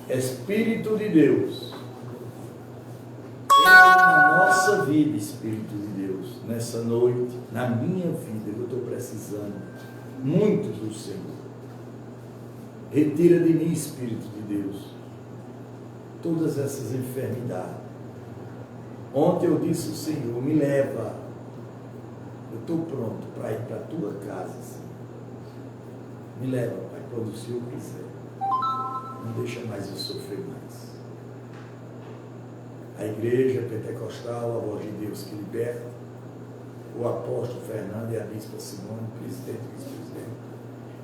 Espírito de Deus, entra na nossa vida, Espírito de Deus, nessa noite, na minha vida, que eu estou precisando muito do Senhor. Retira de mim, Espírito de Deus, todas essas enfermidades. Ontem eu disse ao Senhor, me leva, eu estou pronto para ir para a tua casa, Senhor. Me leva, Pai, quando o Senhor quiser. Não deixa mais eu sofrer mais. A igreja pentecostal, a voz de Deus que liberta, o apóstolo Fernando e a bispa Simone, presidente e vice-presidente,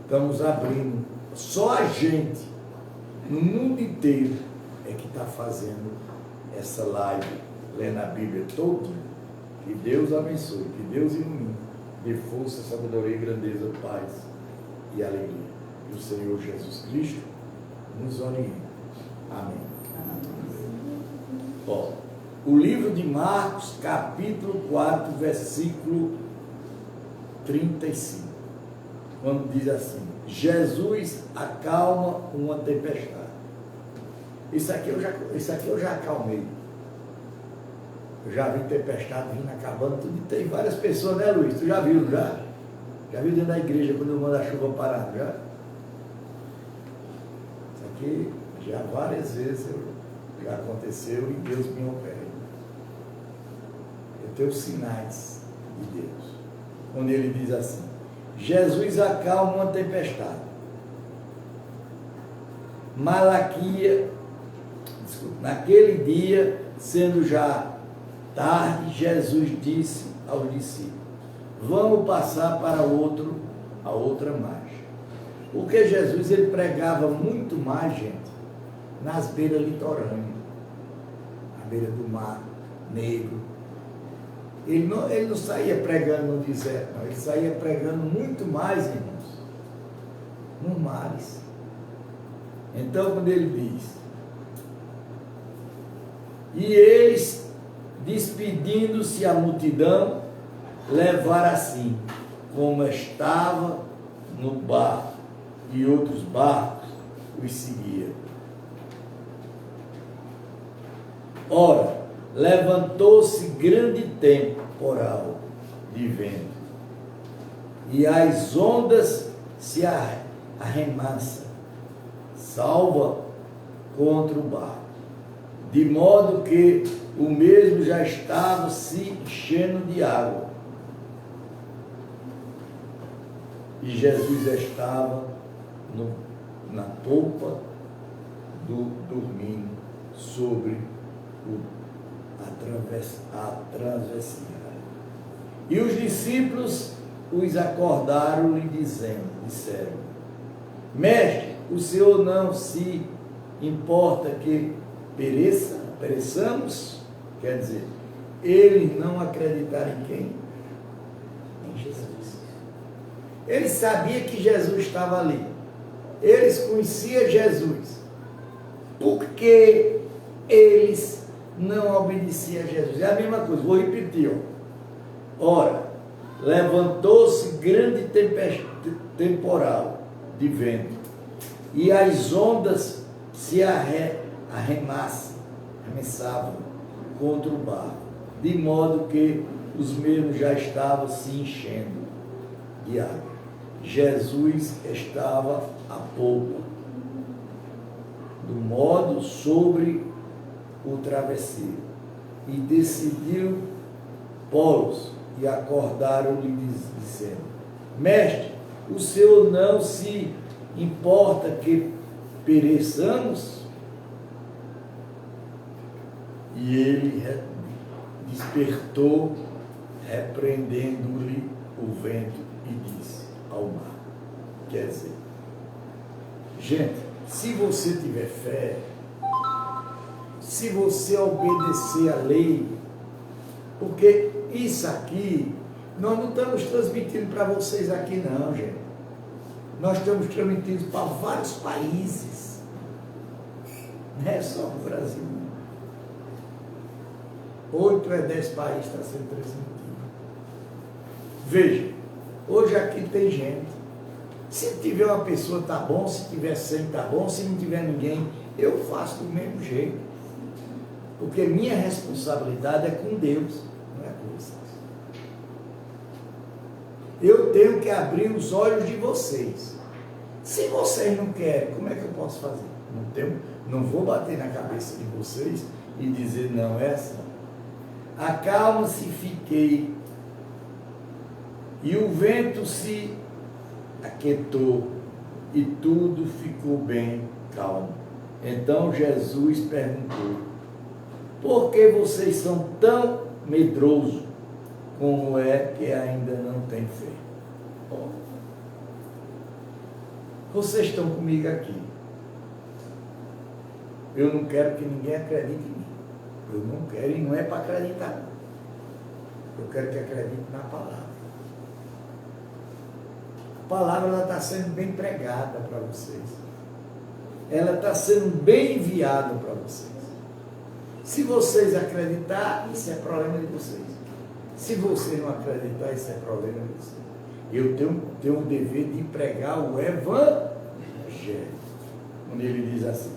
estamos abrindo. Só a gente, no mundo inteiro, é que está fazendo essa live, lendo a Bíblia toda. Que Deus abençoe, que Deus ilumine, dê força, sabedoria, grandeza, paz e alegria. Que o Senhor Jesus Cristo nos oriente. Amém. Ó, o livro de Marcos, capítulo 4, versículo 35, quando diz assim: Jesus acalma uma tempestade. Isso aqui eu já acalmei. Eu já vi tempestade vindo acabando tudo. E tem várias pessoas, né, Luiz? Tu já viu, já? Já viu dentro da igreja quando eu mando a chuva parar, já? Isso aqui já várias vezes já aconteceu e Deus me opera. Eu tenho sinais de Deus. Quando ele diz assim: Jesus acalma uma tempestade. Naquele dia, sendo já tarde, Jesus disse aos discípulos: vamos passar para a outra margem. Porque Jesus, ele pregava muito mais, gente, nas beiras litorâneas, à beira do mar Negro. Ele não saía pregando no deserto, não. Ele saía pregando muito mais, irmãos, nos mares. Então, quando ele diz: e eles, despedindo-se a multidão, levaram assim, como estava no barco, e outros barcos os seguiam. Ora, levantou-se grande temporal de vento, e as ondas se arremassam, salva contra o barco, de modo que o mesmo já estava se enchendo de água. E Jesus estava na polpa dormindo sobre a travessia. E os discípulos os acordaram e disseram: Mestre, o Senhor não se importa que pereçamos? Quer dizer, eles não acreditaram em quem? Em Jesus. Eles sabiam que Jesus estava ali. Eles conheciam Jesus. Porque eles não obedeciam a Jesus. É a mesma coisa, vou repetir. Ora, levantou-se grande temporal de vento, e as ondas se arremessavam contra o barco, de modo que os mesmos já estavam se enchendo de água. Jesus estava à polpa do modo sobre o travesseiro, e decidiu pô-los, e acordaram-lhe dizendo: Mestre, o Senhor não se importa que pereçamos? E ele despertou, repreendendo-lhe o vento, e disse ao mar. Quer dizer, gente, se você tiver fé, se você obedecer à lei, porque isso aqui, nós não estamos transmitindo para vocês aqui não, gente. Nós estamos transmitindo para vários países. Não é só o Brasil. 8 a 10 países está sendo transmitido. Veja, hoje aqui tem gente Se tiver uma pessoa, tá bom. Se tiver 100, tá bom. Se não tiver ninguém, eu faço do mesmo jeito. Porque minha responsabilidade é com Deus, não é com vocês. Eu tenho que abrir os olhos de vocês. Se vocês não querem, como é que eu posso fazer? Não vou bater na cabeça de vocês e dizer, não, essa. Acalma-se, fiquei. E o vento se aquietou e tudo ficou bem calmo. Então Jesus perguntou, por que vocês são tão medrosos? Como é que ainda não tem fé? Bom, vocês estão comigo aqui. Eu não quero que ninguém acredite em mim. Eu não quero, e não é para acreditar, não. Eu quero que acredite na palavra. A palavra está sendo bem pregada para vocês. Ela está sendo bem enviada para vocês. Se vocês acreditarem, isso é problema de vocês. Se você não acreditar, isso é problema de vocês. Eu tenho o dever de pregar o Evangelho. Quando ele diz assim.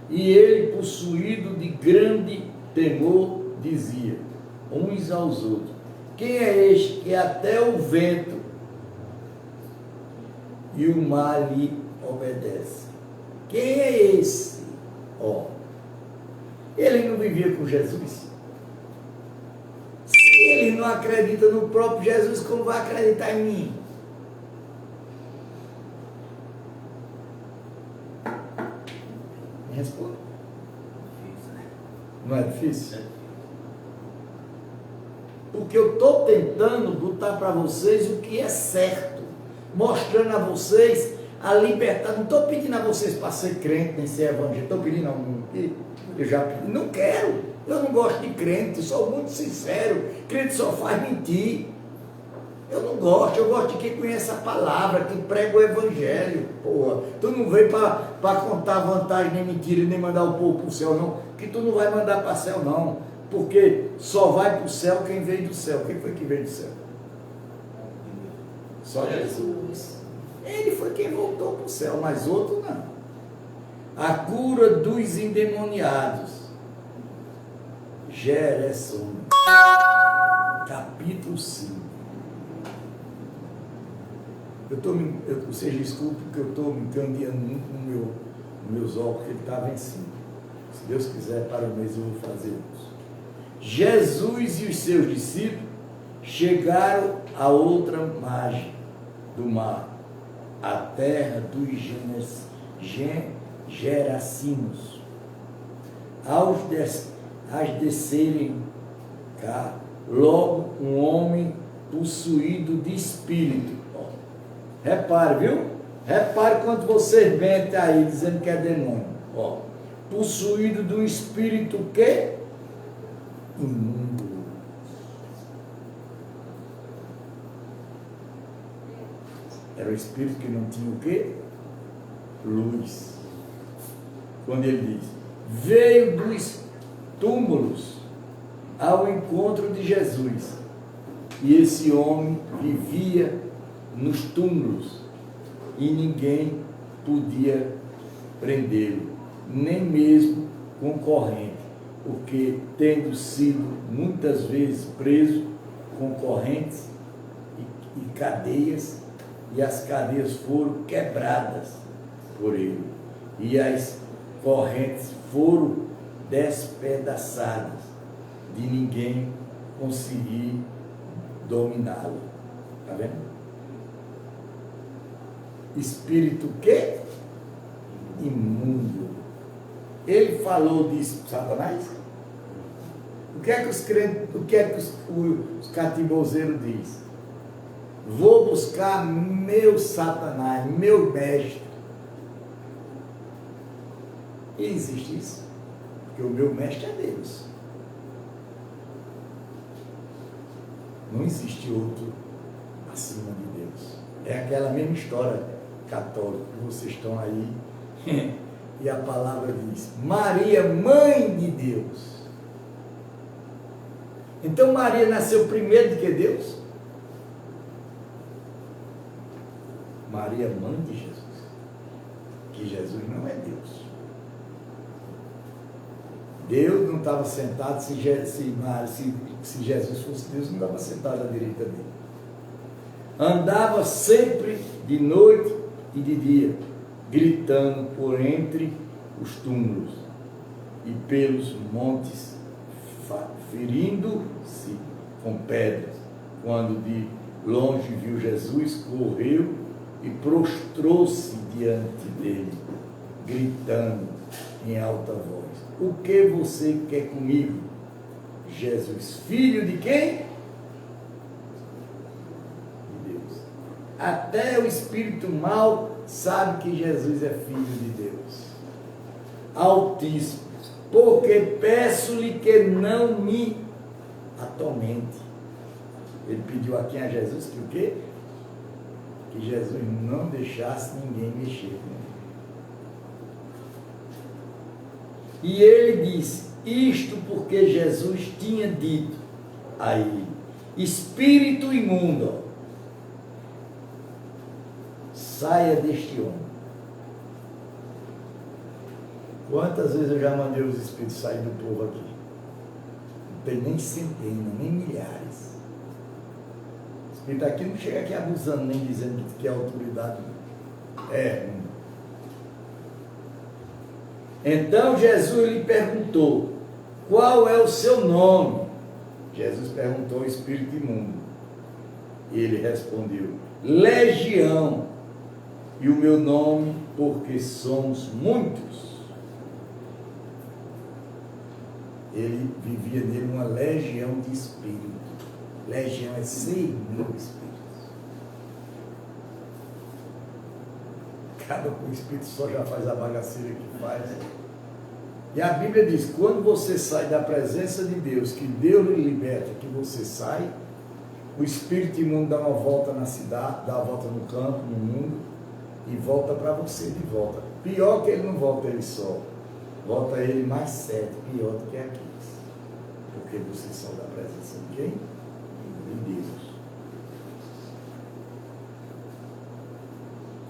E ele, possuído de grande temor, dizia uns aos outros, quem é este que até o vento e o mar lhe obedece? Quem é esse? Ele não vivia com Jesus. Se ele não acredita no próprio Jesus, como vai acreditar em mim? Me responda. Não é difícil? Porque eu estou tentando botar para vocês o que é certo, mostrando a vocês a liberdade. Não estou pedindo a vocês para ser crente, nem ser evangélico. Estou pedindo a um que eu já pedi. Não quero. Eu não gosto de crente, sou muito sincero. Crente só faz mentir. Eu não gosto, eu gosto de quem conhece a palavra, que prega o evangelho. Porra, tu não veio para contar vantagem, nem mentira, nem mandar o povo para o céu, não. Que tu não vai mandar para o céu, não. Porque só vai para o céu quem veio do céu. Quem foi que veio do céu? Só Jesus. Ele foi quem voltou para o céu, mas outro não. A cura dos endemoniados. Gerson, capítulo 5. Vocês desculpem porque eu estou me cambiando muito nos meus óculos, porque ele está vencido. Se Deus quiser, para o mês eu vou fazer isso. Jesus e os seus discípulos chegaram a outra margem do mar, a terra dos Gerasenos. Ao descerem cá, logo um homem possuído de espírito. Repare, viu? Repare quando vocês mentem aí, dizendo que é demônio. Possuído de um espírito que? Imundo. Era o espírito que não tinha o quê? Luz. Quando ele diz, veio dos túmulos ao encontro de Jesus. E esse homem vivia nos túmulos e ninguém podia prendê-lo, nem mesmo com corrente, porque tendo sido muitas vezes preso com correntes e cadeias, e as cadeias foram quebradas por ele, e as correntes foram despedaçadas, de ninguém conseguir dominá-lo. Está vendo? Espírito que? Imundo. Ele falou disso para Satanás? O que é que os crentes, o que é que os catimbozeiros dizem? Vou buscar meu Satanás, meu mestre. E existe isso? Porque o meu mestre é Deus. Não existe outro acima de Deus. É aquela mesma história católica que vocês estão aí. E a palavra diz, Maria, mãe de Deus. Então Maria nasceu primeiro do que Deus? Maria, mãe de Jesus. Que Jesus não é Deus. Deus não estava sentado, se Jesus fosse Deus, não estava sentado à direita dele. Andava sempre de noite e de dia, gritando por entre os túmulos e pelos montes, ferindo-se com pedras. Quando de longe viu Jesus, correu e prostrou-se diante dele, gritando em alta voz: o que você quer comigo, Jesus, filho de quem? De Deus. Até o espírito mau sabe que Jesus é filho de Deus Altíssimo, porque peço-lhe que não me atormente. Ele pediu aqui a Jesus que o quê? Que Jesus não deixasse ninguém mexer com ele. E ele disse isto porque Jesus tinha dito a ele: espírito imundo, saia deste homem. Quantas vezes eu já mandei os espíritos sair do povo aqui? Não tem nem centenas, nem milhares. O espírito aqui não chega aqui abusando, nem dizendo que a autoridade é ruim. Então Jesus lhe perguntou: qual é o seu nome? Jesus perguntou ao espírito imundo. Ele respondeu: Legião, e o meu nome, porque somos muitos. Ele vivia nele uma legião de espíritos. Legião é 100.000 espíritos. Cada espírito só já faz a bagaceira que faz. E a Bíblia diz: quando você sai da presença de Deus, que Deus lhe liberta, que você sai, o espírito imundo dá uma volta na cidade, dá uma volta no campo, no mundo, e volta para você de volta. Pior que ele não volta ele só, volta ele mais 7, pior do que aqueles. Porque você saiu da presença de quem? De Deus.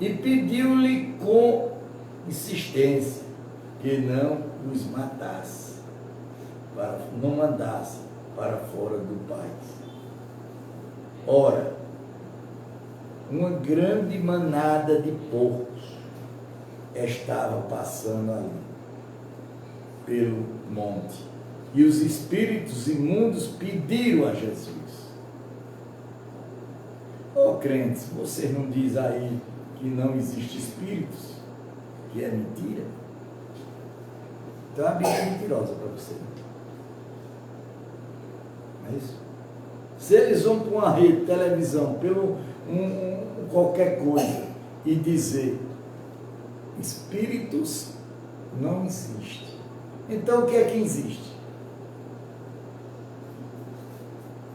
E pediu-lhe com insistência que não os matasse, não mandasse para fora do país. Ora, uma grande manada de porcos estava passando ali, pelo monte, e os espíritos imundos pediram a Jesus: crentes, você não diz aí que não existe espíritos, que é mentira? Então a Bíblia é mentirosa para você. Não é isso? Se eles vão para uma rede, televisão, pelo qualquer coisa, e dizer espíritos não existem, então o que é que existe?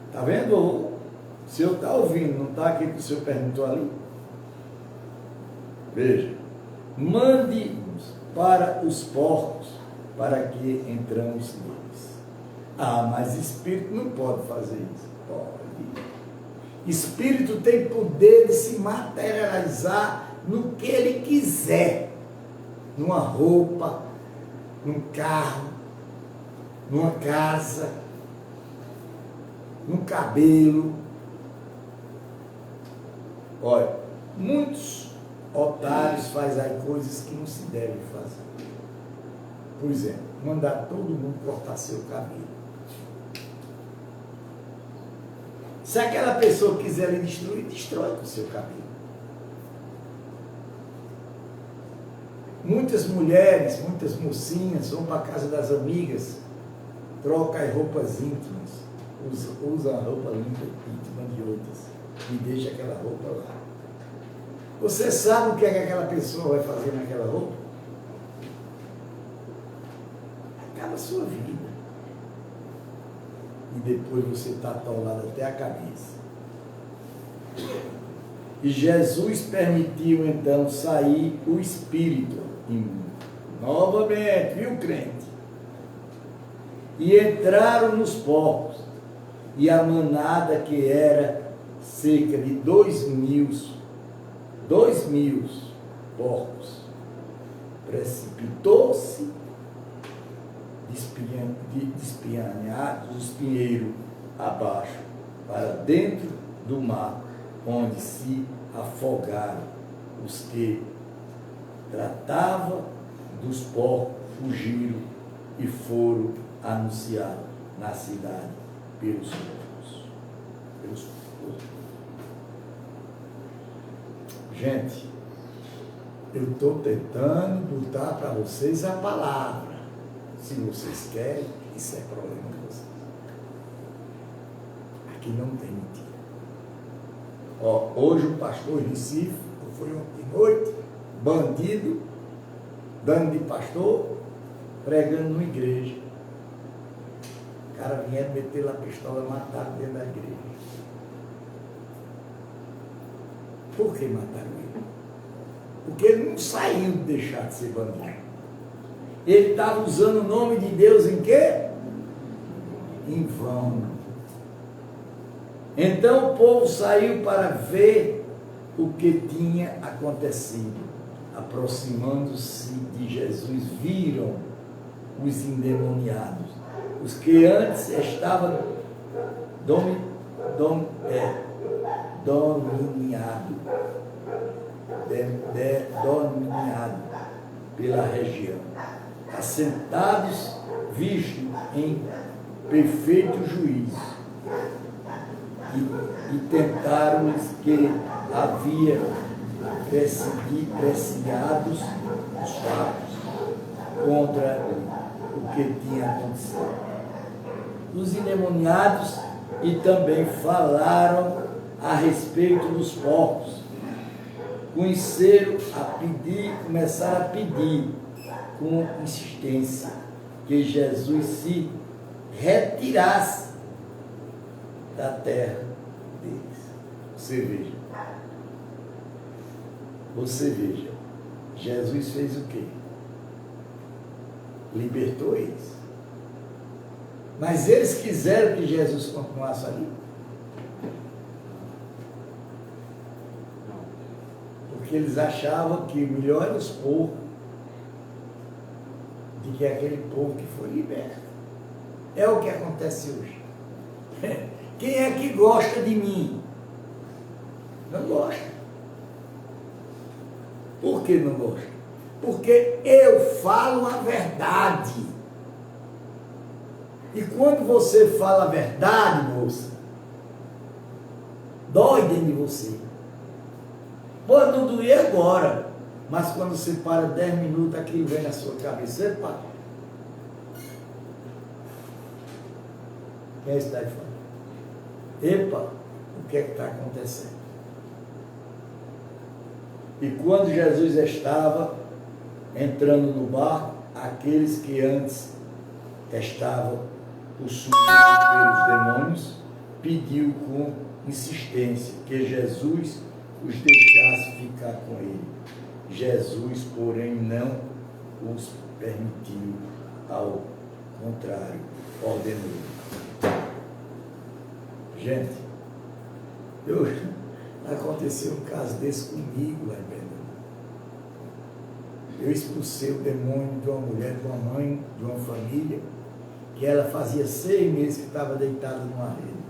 Está vendo? O senhor está ouvindo, não está aqui que o senhor perguntou ali? Veja: mande-nos para os porcos, para que entramos neles. Ah, mas espírito não pode fazer isso. Pode. Espírito tem poder de se materializar no que ele quiser. Numa roupa, num carro, numa casa, num cabelo. Olha, muitos otários fazem aí coisas que não se devem fazer. Por exemplo, mandar todo mundo cortar seu cabelo. Se aquela pessoa quiser lhe destruir, destrói com o seu cabelo. Muitas mulheres, muitas mocinhas vão para a casa das amigas, trocam as roupas íntimas, usam a roupa íntima de outras e deixa aquela roupa lá. Você sabe o que é que aquela pessoa vai fazer naquela roupa? Acaba a sua vida. E depois você está atolado até a cabeça. E Jesus permitiu então sair o espírito imundo. Novamente, viu, crente? E entraram nos porcos. E a manada, que era cerca de 2.000 2.000 porcos, precipitou-se despenhados, espinheiro abaixo, para dentro do mar, onde se afogaram os que tratavam dos porcos, fugiram e foram anunciados na cidade pelos povos. Gente, eu estou tentando botar para vocês a palavra. Se vocês querem, isso é problema de vocês. Aqui não tem mentira. Hoje o pastor em Recife, foi ontem de noite, bandido, dando de pastor, pregando numa igreja. O cara vieram meter lá a pistola e mataram dentro da igreja. Por que mataram ele? Porque ele não saiu de deixar de ser bandido. Ele estava usando o nome de Deus em quê? Em vão. Então o povo saiu para ver o que tinha acontecido. Aproximando-se de Jesus, viram os endemoniados, os que antes estavam dominados pela região, assentados, vistos em perfeito juízo, e tentaram os que havia preciados os fatos contra o que tinha acontecido. Os endemoniados e também falaram a respeito dos porcos. Começaram a pedir com insistência que Jesus se retirasse da terra deles. Você veja, Jesus fez o quê? Libertou eles. Mas eles quiseram que Jesus continuasse ali? Porque eles achavam que melhor era os porcos do que aquele povo que foi liberto. É o que acontece hoje. Quem é que gosta de mim? Não gosta. Por que não gosta? Porque eu falo a verdade. E quando você fala a verdade, moça, dói dentro de você. Pode não doer agora, mas quando você para 10 minutos, aquilo vem na sua cabeça. Epa! Quem é esse daí falando? Epa! O que é que está acontecendo? E quando Jesus estava entrando no barco, aqueles que antes estavam possuídos pelos demônios, pediu com insistência que Jesus os deixasse ficar com ele. Jesus, porém, não os permitiu, ao contrário, ordenou. Gente, aconteceu um caso desse comigo, lá em Belém. Eu expulsei o demônio de uma mulher, de uma mãe, de uma família, que ela fazia 6 meses que estava deitada numa rede.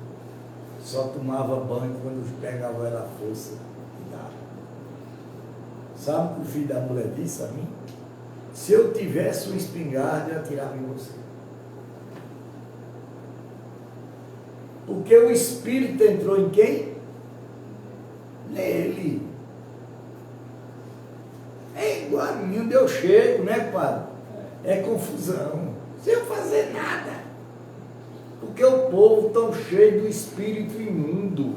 Só tomava banho quando pegava ela à força e dava. Sabe o que o filho da mulher disse a mim? Se eu tivesse uma espingarda, eu atirava em você. Porque o Espírito entrou em quem? Nele. É igual a mim, onde eu chego, né, padre? É confusão. Sem eu fazer nada. Porque o povo tão cheio do espírito imundo.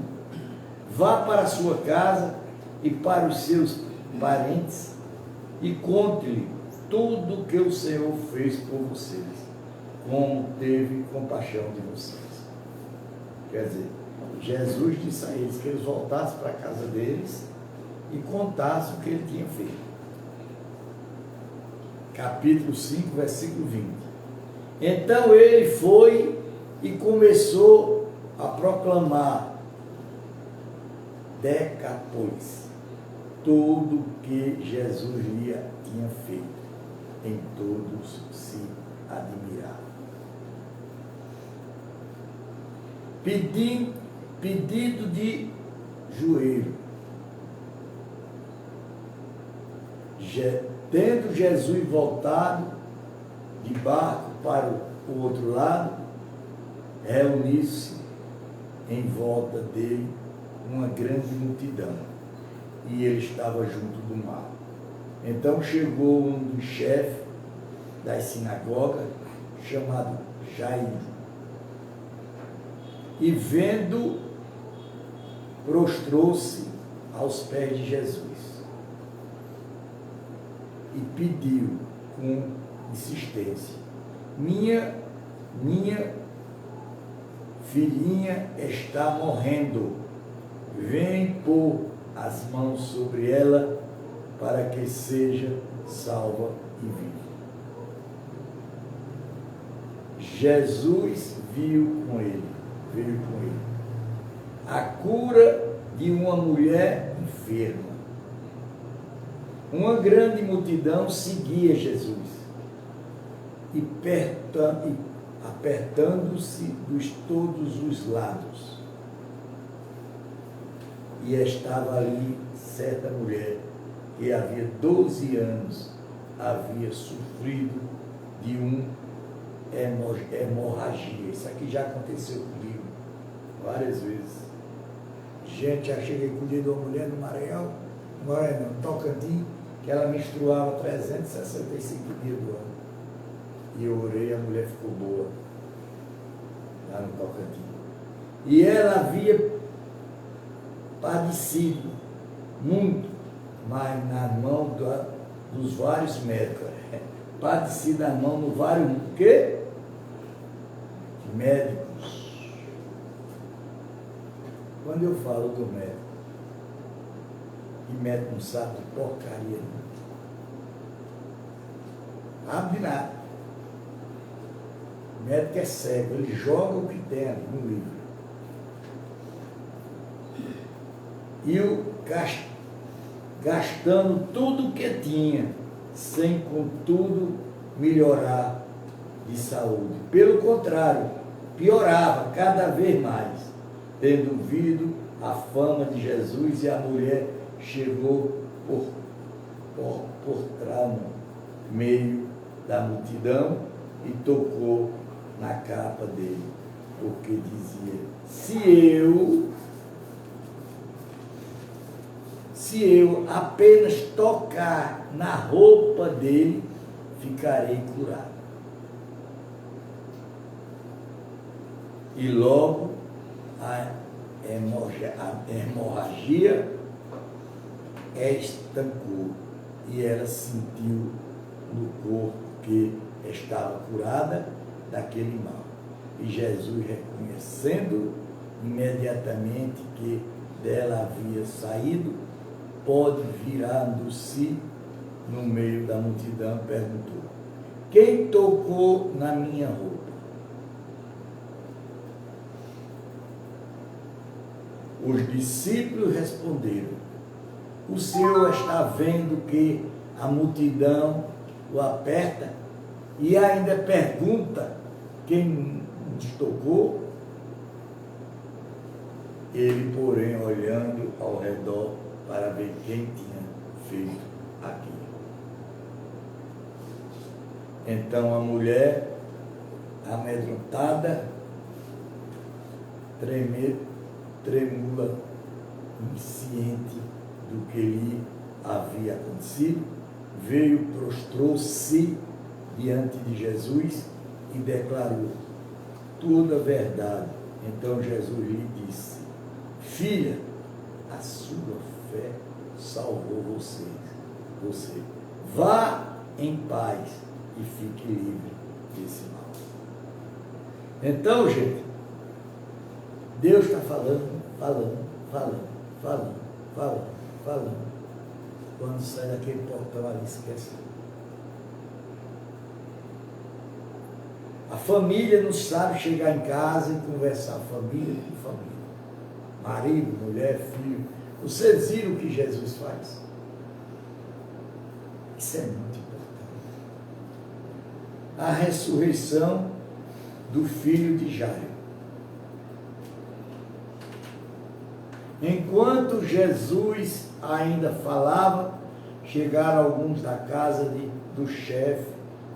Vá para a sua casa e para os seus parentes e conte-lhe tudo o que o Senhor fez por vocês, como teve compaixão de vocês. Quer dizer, Jesus disse a eles que eles voltassem para a casa deles e contassem o que ele tinha feito. Capítulo 5, versículo 20. Então ele foi e começou a proclamar Decápolis. tudo que Jesus lhe tinha feito. Em todos se admirava. Pedido de joelho. Tendo Jesus voltado de barco para o outro lado, reuniu-se em volta dele uma grande multidão, e ele estava junto do mar. Então chegou um dos chefes das sinagogas, chamado Jairo, e vendo, prostrou-se aos pés de Jesus e pediu com insistência: minha filhinha está morrendo, vem pôr as mãos sobre ela para que seja salva e viva. Jesus veio com ele a cura de uma mulher enferma. Uma grande multidão seguia Jesus e apertando-se de todos os lados. E estava ali certa mulher que havia 12 anos havia sofrido de uma hemorragia. Isso aqui já aconteceu comigo várias vezes. Gente, já cheguei com de uma mulher no Maranhão, no Tocantins, que ela menstruava 365 dias do ano. E eu orei, a mulher ficou boa, lá no Tocantins. E ela havia padecido muito, mas na mão dos vários médicos. Padecido na mão dos vários quê? Médicos. Quando eu falo do médico, e médico não sabe de porcaria, não sabe de nada. O médico é cego, ele joga o que tem ali no livro. E o gastando tudo que tinha, sem contudo melhorar de saúde. Pelo contrário, piorava cada vez mais. Tendo ouvido a fama de Jesus, e a mulher chegou por trás no meio da multidão e tocou na capa dele, porque dizia: se eu apenas tocar na roupa dele, ficarei curado. E logo a hemorragia estancou, e ela sentiu no corpo que estava curada daquele mal. E Jesus, reconhecendo imediatamente que dela havia saído, pode, virando-se no meio da multidão, perguntou: quem tocou na minha roupa? Os discípulos responderam: o Senhor está vendo que a multidão o aperta e ainda pergunta quem nos tocou? Ele, porém, olhando ao redor para ver quem tinha feito aquilo. Então a mulher, amedrontada, tremula, insciente do que lhe havia acontecido, veio, prostrou-se diante de Jesus e declarou toda a verdade. Então Jesus lhe disse: filha, a sua fé salvou você. Vá em paz e fique livre desse mal. Então, gente, Deus está falando. Quando sai daquele portão ali, esquece. A família não sabe chegar em casa e conversar. Família com família. Marido, mulher, filho. Vocês viram o que Jesus faz? Isso é muito importante. A ressurreição do filho de Jairo. Enquanto Jesus ainda falava, chegaram alguns da casa do chefe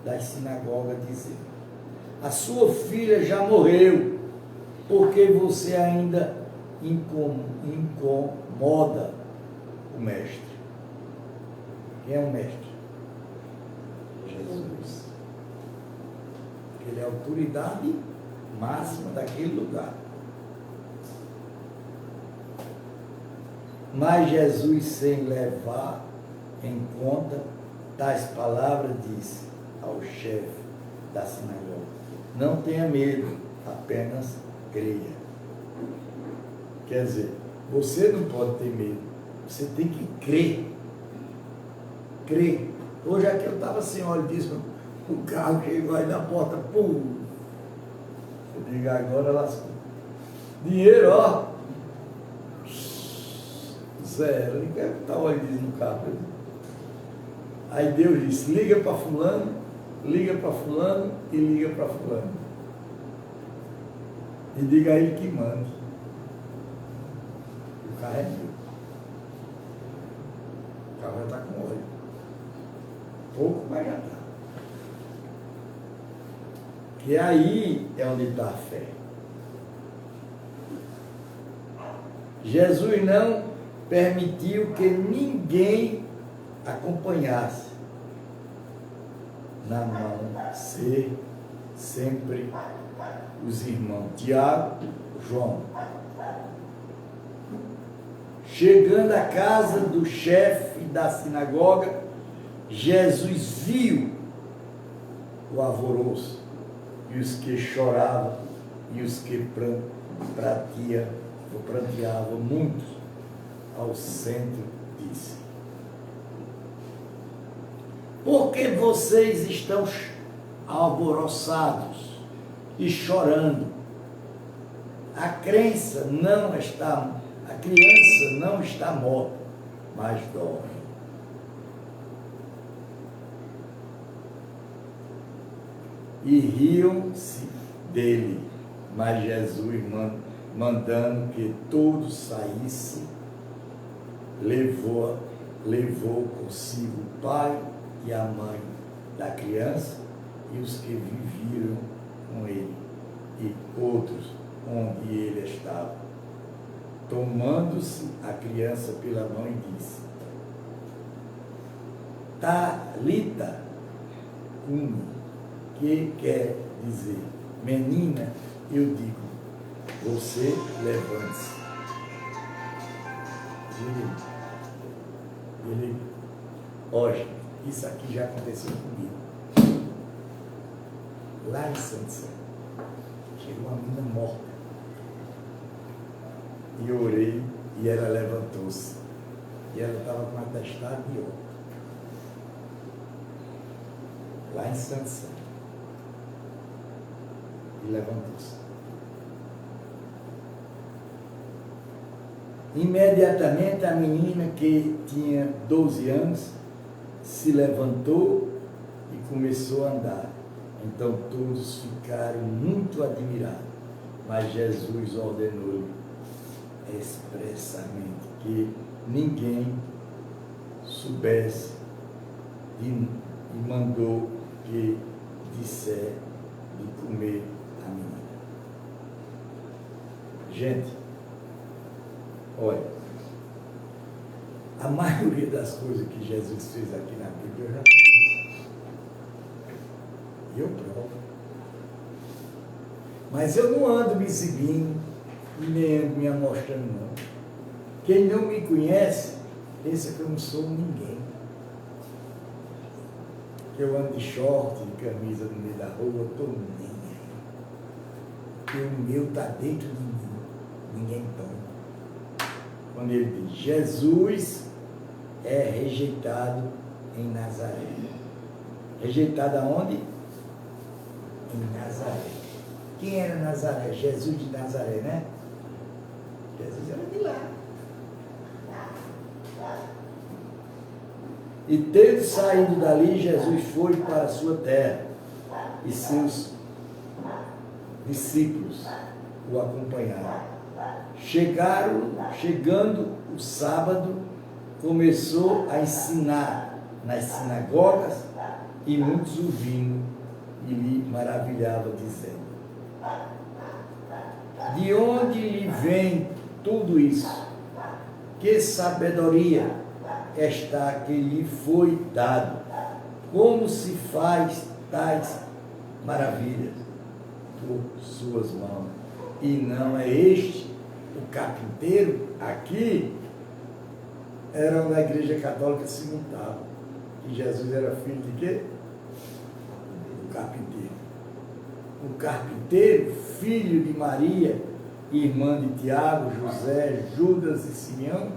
da sinagoga dizendo: a sua filha já morreu, porque você ainda incomoda o mestre. Quem é o mestre? Jesus. Ele é a autoridade máxima daquele lugar. Mas Jesus, sem levar em conta tais palavras, disse ao chefe da sinagoga: não tenha medo, apenas creia. Quer dizer, você não pode ter medo, você tem que crer. Crer. Hoje aqui eu estava sem óleo disso, o carro chegou aí na porta, pum! Eu digo, agora lascou. Dinheiro, ó! Zero, não quero botar óleo disso no carro. Aí Deus disse: liga para fulano, liga para fulano e liga para fulano. E diga a ele que manda. O carro é meu. O carro já está com óleo. Pouco, mas já está. Que aí é onde está a fé. Jesus não permitiu que ninguém acompanhasse na mão, ser sempre os irmãos Tiago, João. Chegando à casa do chefe da sinagoga, Jesus viu o alvoroço e os que choravam e os que pranteavam muitos. Ao centro disse: por que vocês estão alvoroçados e chorando? A criança não está morta, mas dorme. E riam-se dele, mas Jesus, mandando que todos saíssem, levou consigo o pai e a mãe da criança e os que viviam com ele, e outros onde ele estava. Tomando-se a criança pela mão e disse: Talita cumi, que quer dizer: menina, eu digo, você levante-se. Hoje, isso aqui já aconteceu comigo. Lá em Santo Céu, chegou uma menina morta. E eu orei e ela levantou-se. E ela estava com atestado de óbito. Lá em Santo Céu. E levantou-se. Imediatamente a menina, que tinha 12 anos, se levantou e começou a andar. Então todos ficaram muito admirados, mas Jesus ordenou-lhe expressamente que ninguém soubesse e mandou que disser de comer a menina. Gente, olha, a maioria das coisas que Jesus fez aqui na Bíblia eu já fiz. E eu provo. Mas eu não ando me exibindo e nem ando me amostrando, não. Quem não me conhece, pensa que eu não sou ninguém. Que eu ando de short, de camisa no meio da rua, eu estou nem aí. Porque o meu está dentro de mim. Ninguém toma. Quando ele diz: Jesus é rejeitado em Nazaré. Rejeitado aonde? Em Nazaré. Quem era Nazaré? Jesus de Nazaré, né? Jesus era de lá. E tendo saído dali, Jesus foi para a sua terra, e seus discípulos o acompanharam. Chegando o sábado, começou a ensinar nas sinagogas, e muitos o vindo e lhe maravilhavam, dizendo: de onde lhe vem tudo isso? Que sabedoria esta que lhe foi dado? Como se faz tais maravilhas por suas mãos? E não é este o carpinteiro? Aqui era na igreja católica se montava que Jesus era filho de quê? Do carpinteiro. O carpinteiro, filho de Maria, irmã de Tiago, José, Judas e Simeão.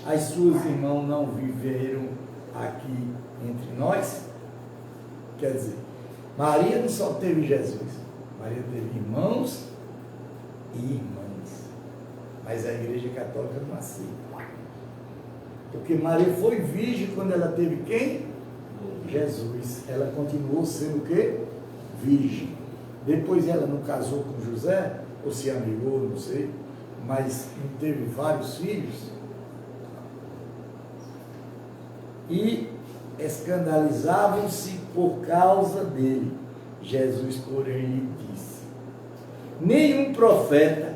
As suas irmãs não viveram aqui entre nós? Quer dizer, Maria não só teve Jesus, Maria teve irmãos e irmãs. Mas a igreja católica não aceita. Porque Maria foi virgem quando ela teve quem? Jesus. Ela continuou sendo o quê? Virgem. Depois ela não casou com José, ou se amigou, não sei, mas não teve vários filhos. E escandalizavam-se por causa dele. Jesus, porém, lhe disse: nenhum profeta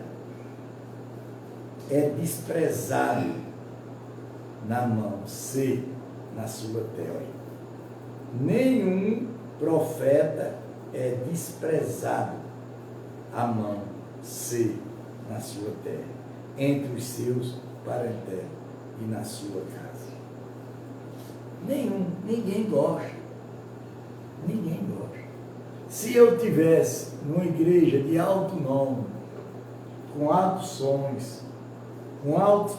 é desprezado na mão, se na sua terra. Nenhum profeta é desprezado a mão, se na sua terra, entre os seus parentela e na sua casa. Ninguém gosta. Ninguém gosta. Se eu tivesse numa igreja de alto nome, com altos sons, com altos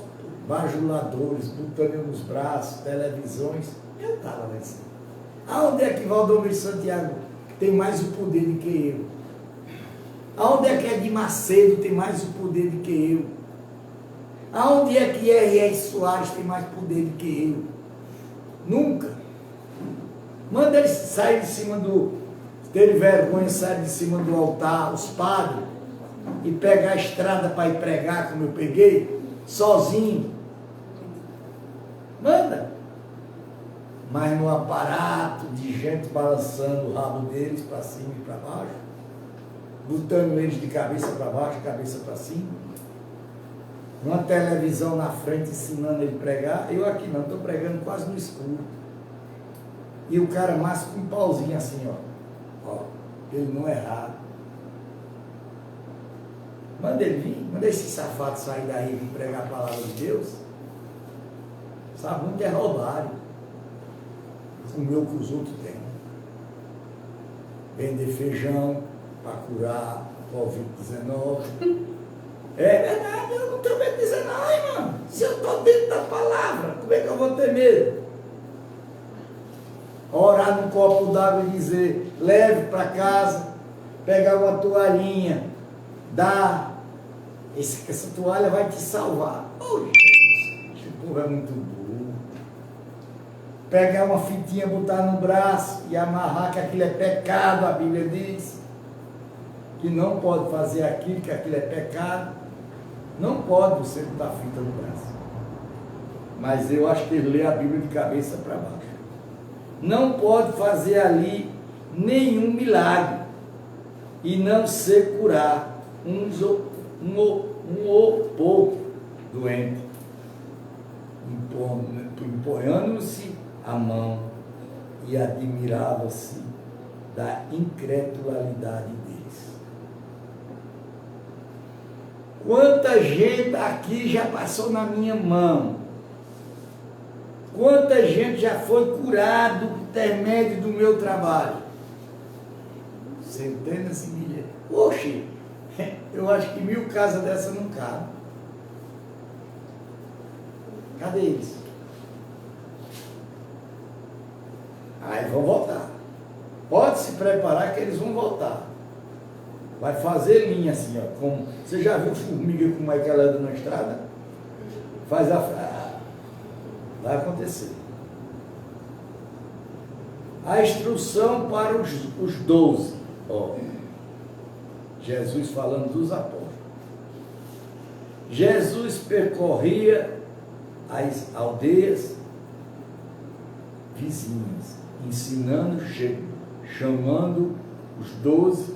bajuladores, botando nos braços, televisões, eu estava lá em cima. Aonde é que Valdomiro Santiago tem mais o poder do que eu? Aonde é que Edir Macedo tem mais o poder do que eu? Aonde é que R.R. Soares tem mais poder do que eu? Nunca. Manda eles sair de cima do... ter vergonha, sair de cima do altar, os padres, e pegar a estrada para ir pregar, como eu peguei, sozinho. Manda. Mas no aparato de gente balançando o rabo deles para cima e para baixo, botando eles de cabeça para baixo, cabeça para cima, uma televisão na frente ensinando ele a pregar. Eu aqui não, estou pregando quase no escuro. E o cara mais com um pauzinho assim, ó, ele não errar. Manda ele vir, manda esse safado sair daí e vir pregar a palavra de Deus. Sabe, muito é roubarem. O meu que os outros têm. Vender feijão para curar o Covid-19. É verdade, eu não tenho medo de dizer não, irmão. Se eu estou dentro da palavra, como é que eu vou ter medo? Orar num copo d'água e dizer, leve para casa, pegar uma toalhinha, dá. Essa toalha vai te salvar. Poxa, esse povo é muito burro. Pegar uma fitinha, botar no braço e amarrar, que aquilo é pecado, a Bíblia diz. Que não pode fazer aquilo, que aquilo é pecado. Não pode você botar fita no braço. Mas eu acho que ele lê a Bíblia de cabeça para baixo. Não pode fazer ali nenhum milagre e não se curar um ou pouco doente, empunhando-se a mão, e admirava-se da incredulidade deles. Quanta gente aqui já passou na minha mão? Quanta gente já foi curado por intermédio do meu trabalho? Centenas e milhares. Oxe, eu acho que 1000 casas dessa não cabem. Cadê eles? Aí vão voltar. Pode se preparar que eles vão voltar. Vai fazer linha assim, ó. Como, você já viu formiga como é que ela anda na estrada? Faz a... Vai acontecer. A instrução para os 12. Ó, Jesus falando dos apóstolos. Jesus percorria as aldeias vizinhas, ensinando, chamando os 12,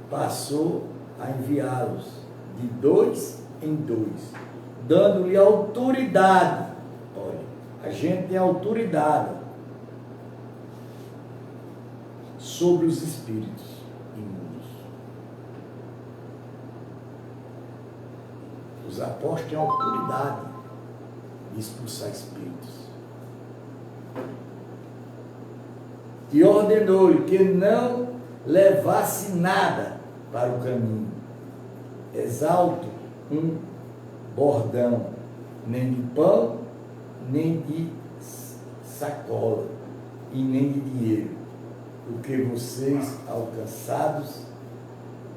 passou a enviá-los de 2 em 2, dando-lhe autoridade. Olha, a gente tem autoridade sobre os espíritos imundos. Os apóstolos têm autoridade de expulsar espíritos. E ordenou-lhe que não levasse nada para o caminho, exalto um bordão, nem de pão, nem de sacola, e nem de dinheiro, porque vocês, alcançados,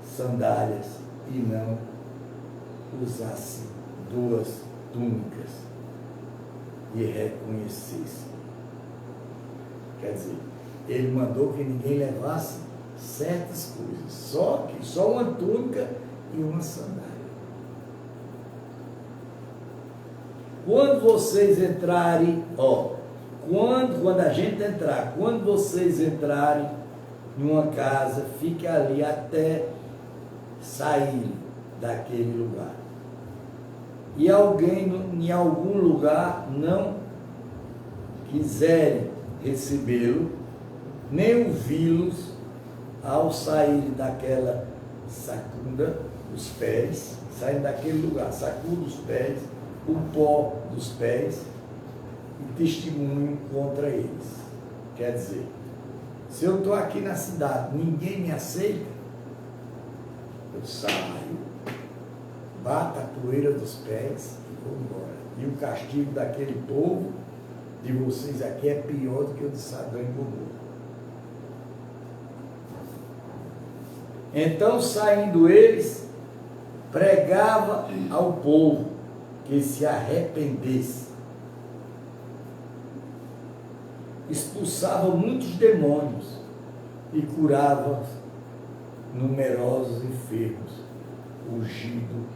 sandálias, e não usassem 2 túnicas e reconhecessem. Quer dizer, ele mandou que ninguém levasse certas coisas, só uma túnica e uma sandália. Quando vocês entrarem, quando a gente entrar, quando vocês entrarem em uma casa, fique ali até sair daquele lugar. E alguém em algum lugar não quiserem recebê-lo, nem ouvi-los, ao sair daquela sacunda os pés, sair daquele lugar, sacuda os pés, o pó dos pés, e testemunho contra eles. Quer dizer, se eu estou aqui na cidade, ninguém me aceita, eu saio, bato a poeira dos pés e vou embora. E o castigo daquele povo, de vocês aqui, é pior do que o de Sodoma e Gomorra. Então, saindo eles, pregava ao povo que se arrependesse. Expulsava muitos demônios e curava numerosos enfermos, ungido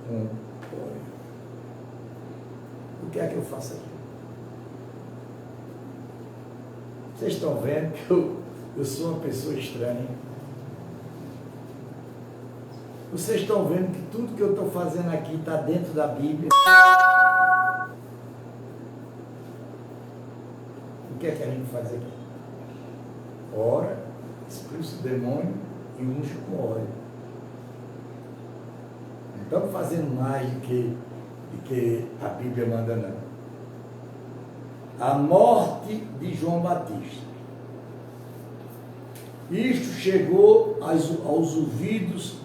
com óleo. O que é que eu faço aqui? Vocês estão vendo que eu sou uma pessoa estranha. Vocês estão vendo que tudo que eu estou fazendo aqui está dentro da Bíblia. O que é que a gente faz aqui? Ora, expulsa o demônio e unge com óleo. Não estamos fazendo mais do que a Bíblia manda, não. A morte de João Batista. Isto chegou aos ouvidos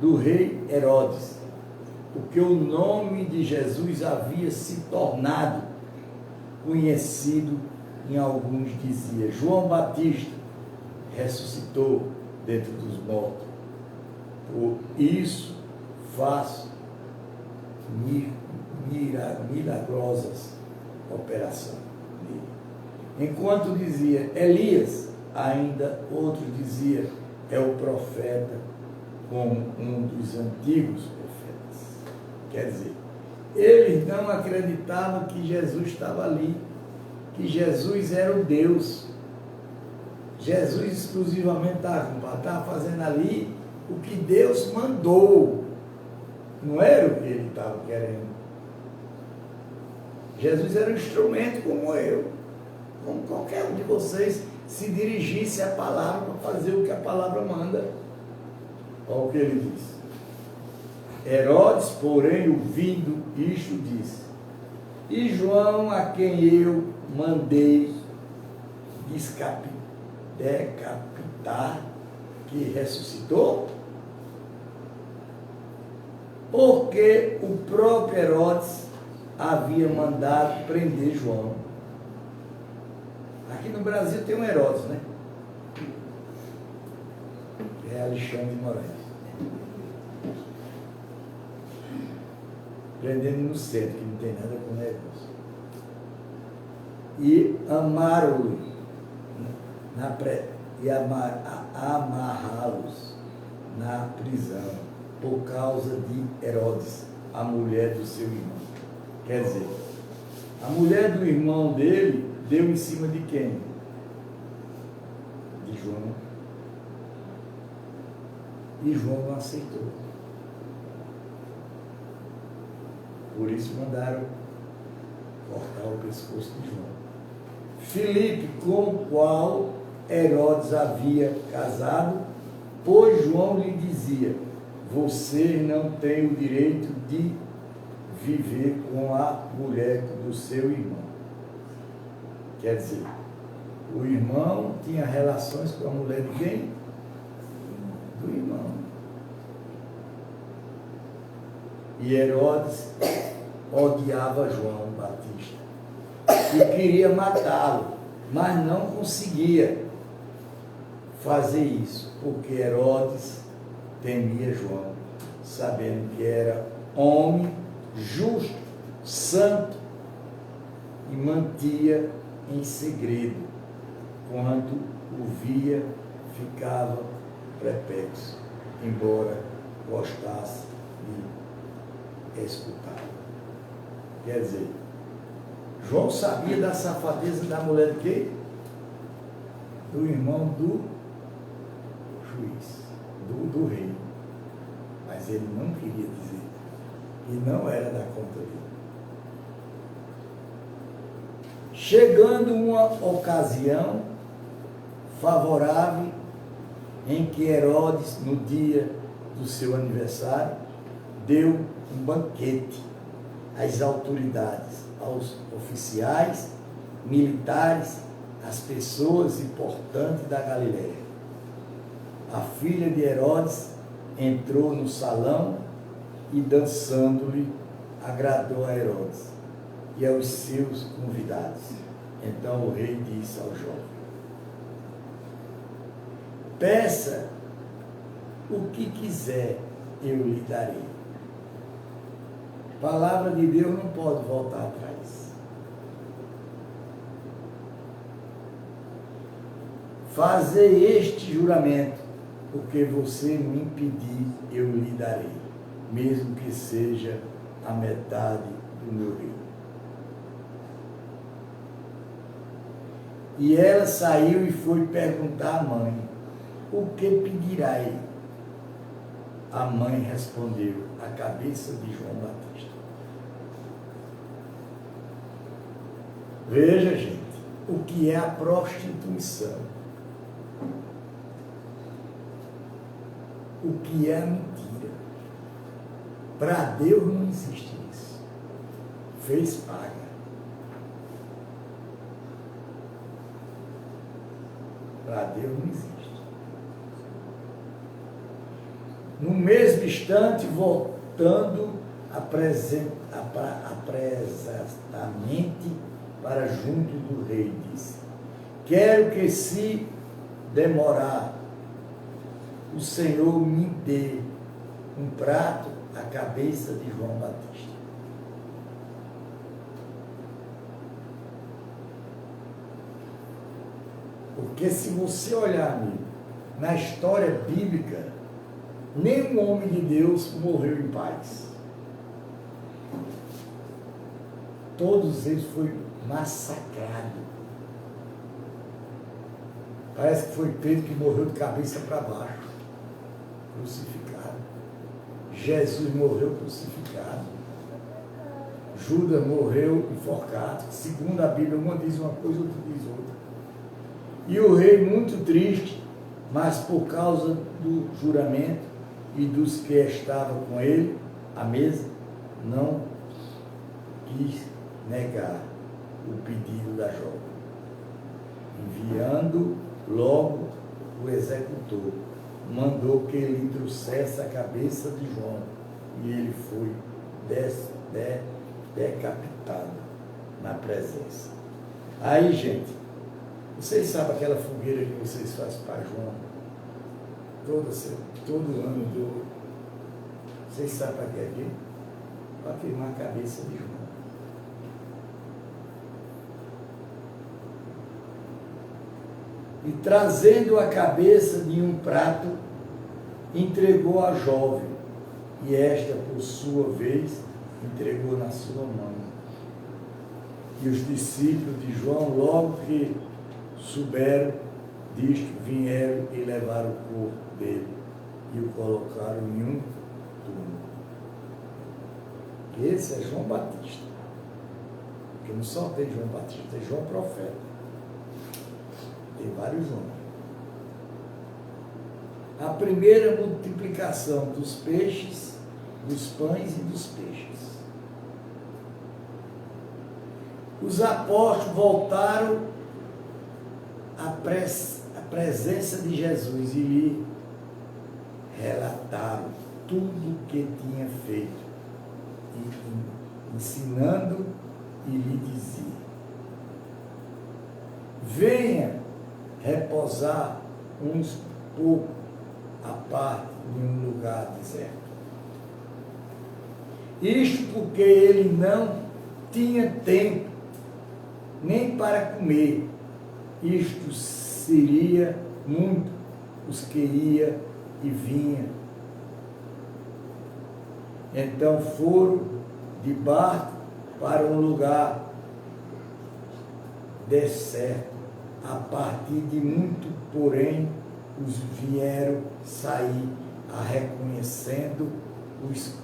do rei Herodes, porque o nome de Jesus havia se tornado conhecido em alguns. Dizia: João Batista ressuscitou dentre dos mortos, por isso faço milagrosas operações. Enquanto dizia Elias, ainda outro dizia: é o profeta, como um dos antigos profetas. Quer dizer, eles não acreditavam que Jesus estava ali, que Jesus era o Deus. Jesus exclusivamente estava fazendo ali o que Deus mandou, não era o que ele estava querendo. Jesus era um instrumento como eu, como qualquer um de vocês, se dirigisse à palavra para fazer o que a palavra manda. Olha o que ele diz. Herodes, porém, ouvindo isto, disse: e João, a quem eu mandei decapitar, que ressuscitou? Porque o próprio Herodes havia mandado prender João. Aqui no Brasil tem um Herodes, né? É Alexandre de Moraes. Prendendo no centro, que não tem nada com negócio. E amaram-lhe e amarrá-los na prisão por causa de Herodes, a mulher do seu irmão. Quer dizer, a mulher do irmão dele deu em cima de quem? De João. E João não aceitou. Por isso mandaram cortar o pescoço de João. Filipe, com o qual Herodes havia casado, pois João lhe dizia: você não tem o direito de viver com a mulher do seu irmão. Quer dizer, o irmão tinha relações com a mulher de quem? Do irmão. E Herodes odiava João Batista e queria matá-lo, mas não conseguia fazer isso, porque Herodes temia João, sabendo que era homem justo, santo, e mantia em segredo. Quando o via, ficava perplexo, embora gostasse de escutar. Quer dizer, João sabia da safadeza da mulher de quem? Do irmão do juiz, do rei. Mas ele não queria dizer. E não era da conta dele. Chegando uma ocasião favorável em que Herodes, no dia do seu aniversário, deu um banquete às autoridades, aos oficiais, militares, às pessoas importantes da Galileia. A filha de Herodes entrou no salão e, dançando-lhe, agradou a Herodes e aos seus convidados. Então o rei disse ao jovem: peça o que quiser, eu lhe darei. Palavra de Deus não pode voltar atrás. Fazer este juramento, porque você me impedir, eu lhe darei, mesmo que seja a metade do meu reino. E ela saiu e foi perguntar à mãe: o que pedirá ele? A mãe respondeu: a cabeça de João Batista. Veja, gente, o que é a prostituição. O que é a mentira. Para Deus não existe isso. Fez, paga. Para Deus não existe. No mesmo instante, voltando apressadamente para junto do rei, disse: quero que, se demorar, o Senhor me dê um prato à cabeça de João Batista. Porque se você olhar, amigo, na história bíblica, nenhum homem de Deus morreu em paz. Todos eles foram massacrados. Parece que foi Pedro que morreu de cabeça para baixo, crucificado. Jesus morreu crucificado. Judas morreu enforcado. Segundo a Bíblia, uma diz uma coisa, outra diz outra. E o rei, muito triste, mas por causa do juramento e dos que estavam com ele à mesa, não quis negar o pedido da jovem. Enviando logo o executor, mandou que ele trouxesse a cabeça de João, e ele foi decapitado na presença. Aí, gente, vocês sabem aquela fogueira que vocês fazem para João? Todo ano, vocês sabem para que é aqui? Para queimar a cabeça de João. E trazendo a cabeça de um prato, entregou à jovem, e esta, por sua vez, entregou na sua mão. E os discípulos de João, logo que souberam disto, vieram e levaram o corpo dele e o colocaram em um túmulo. Esse é João Batista. Porque não só tem João Batista, tem João Profeta. Tem vários nomes. A primeira multiplicação dos peixes, dos pães e dos peixes. Os apóstolos voltaram à presença de Jesus e lhe relataram tudo o que tinha feito, e ensinando e lhe dizia: venha repousar uns pouco à parte em um lugar deserto. Isto porque ele não tinha tempo nem para comer. Isto seria muito os que ia e vinha. Então foram de barco para um lugar deserto. A partir de muito, porém, os vieram sair a reconhecendo, os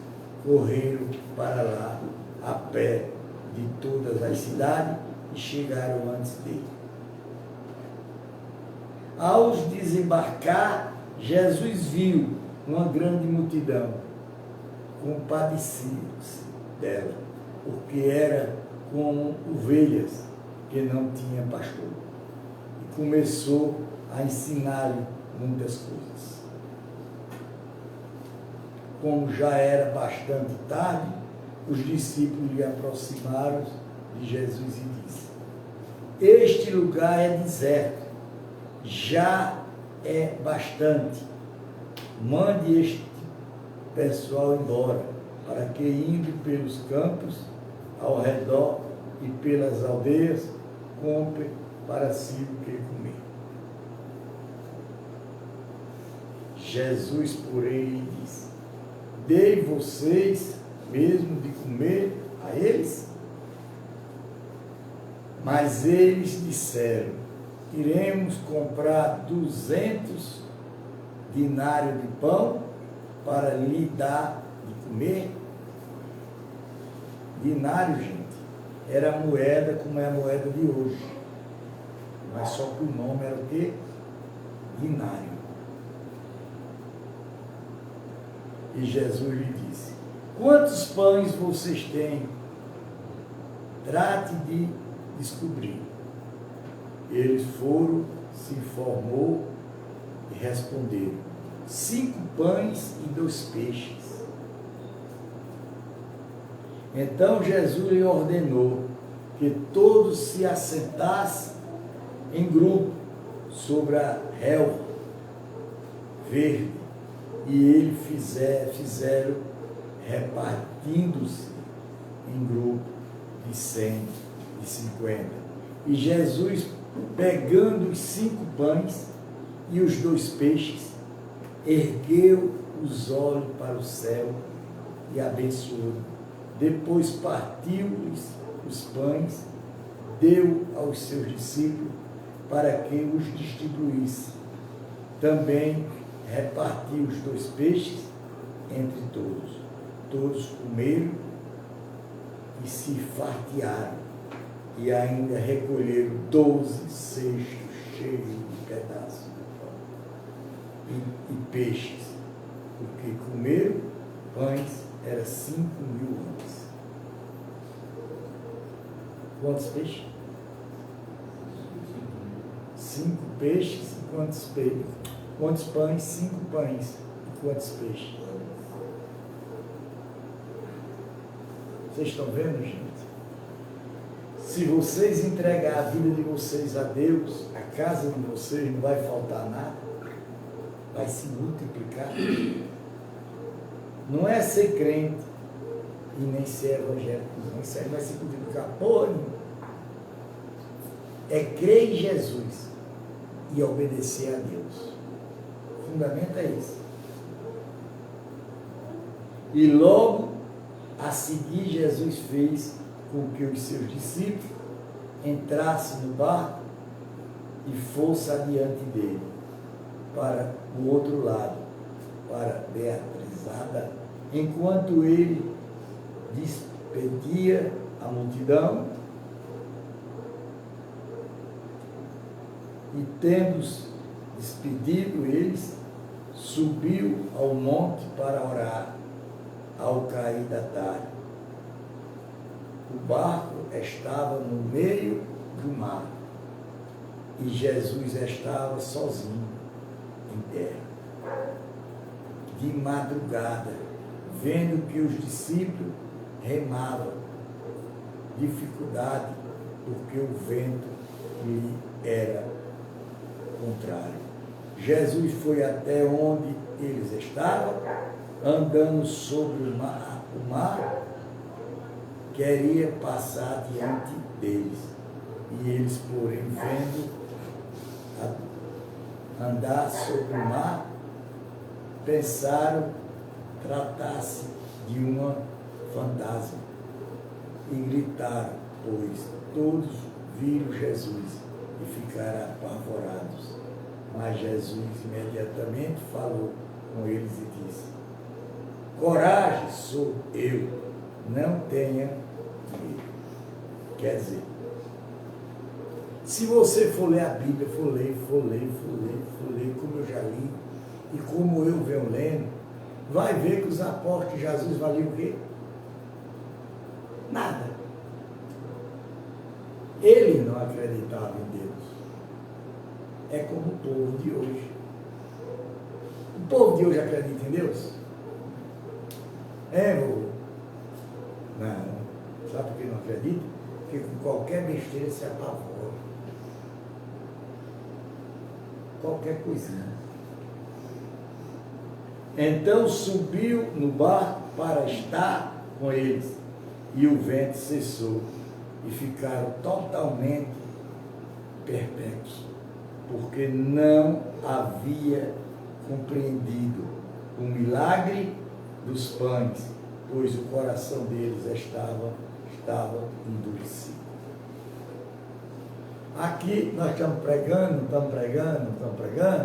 correram para lá a pé de todas as cidades e chegaram antes dele. Ao desembarcar, Jesus viu uma grande multidão, compadecidos dela, porque era como ovelhas que não tinham pastor. E começou a ensinar-lhe muitas coisas. Como já era bastante tarde, os discípulos lhe aproximaram de Jesus e disse: este lugar é deserto, já é bastante. Mande este pessoal embora, para que, indo pelos campos ao redor e pelas aldeias, compre para si o que comer. Jesus, porém, lhe disse: dei vocês mesmo de comer a eles? Mas eles disseram: iremos comprar 200 dinários de pão para lhe dar de comer? Dinário, gente, era a moeda como é a moeda de hoje. Mas só que o nome era o quê? Dinário. E Jesus lhe disse: quantos pães vocês têm? Trate de descobrir. Eles foram, se informou e responderam: 5 pães e 2 peixes. Então Jesus lhe ordenou que todos se assentassem em grupo sobre a relva verde, e ele fizeram repartindo-se em grupo de 100 e 50. E Jesus, pegando os 5 pães e os 2 peixes, ergueu os olhos para o céu e abençoou. Depois partiu-lhes os pães, deu aos seus discípulos para que os distribuísse. Também repartiu os 2 peixes entre todos. Todos comeram e se fartearam, e ainda recolheram 12 cestos cheios de pedaços de pão e peixes, porque comeram pães, era 5.000 homens. Quantos peixes? 5 peixes e quantos peixes? Quantos pães? 5 pães e quantos peixes? Vocês estão vendo, gente? Se vocês entregar a vida de vocês a Deus, a casa de vocês não vai faltar nada, vai se multiplicar. Não é ser crente e nem ser evangélico, não. Isso aí vai se multiplicar porra nenhuma. É crer em Jesus e obedecer a Deus. O fundamento é esse. E logo a seguir, Jesus fez com que os seus discípulos entrassem no barco e fosse adiante dele, para o outro lado, para Beatrizada, enquanto ele despedia a multidão e, tendo despedido eles, subiu ao monte para orar ao cair da tarde. O barco estava no meio do mar e Jesus estava sozinho em terra. De madrugada, vendo que os discípulos remavam, dificuldade, porque o vento lhe era contrário. Jesus foi até onde eles estavam, andando sobre o mar, queria passar diante deles. E eles, porém, vendo andar sobre o mar, pensaram tratar-se de uma fantasma e gritaram, pois todos viram Jesus e ficaram apavorados. Mas Jesus imediatamente falou com eles e disse: coragem, sou eu, não tenha medo. Quer dizer, se você for ler a Bíblia, for ler, como eu já li, e como eu venho lendo, vai ver que os apóstolos de Jesus valiam o quê? Nada. Ele não acreditava em Deus. É como o povo de hoje. O povo de hoje acredita em Deus? Vô? Não. Sabe por que não acredita? Porque com qualquer besteira se apavora. Qualquer coisinha. Então subiu no barco para estar com eles, e o vento cessou, e ficaram totalmente perplexos, porque não havia compreendido o milagre dos pães, pois o coração deles estava endurecido. Aqui nós estamos pregando,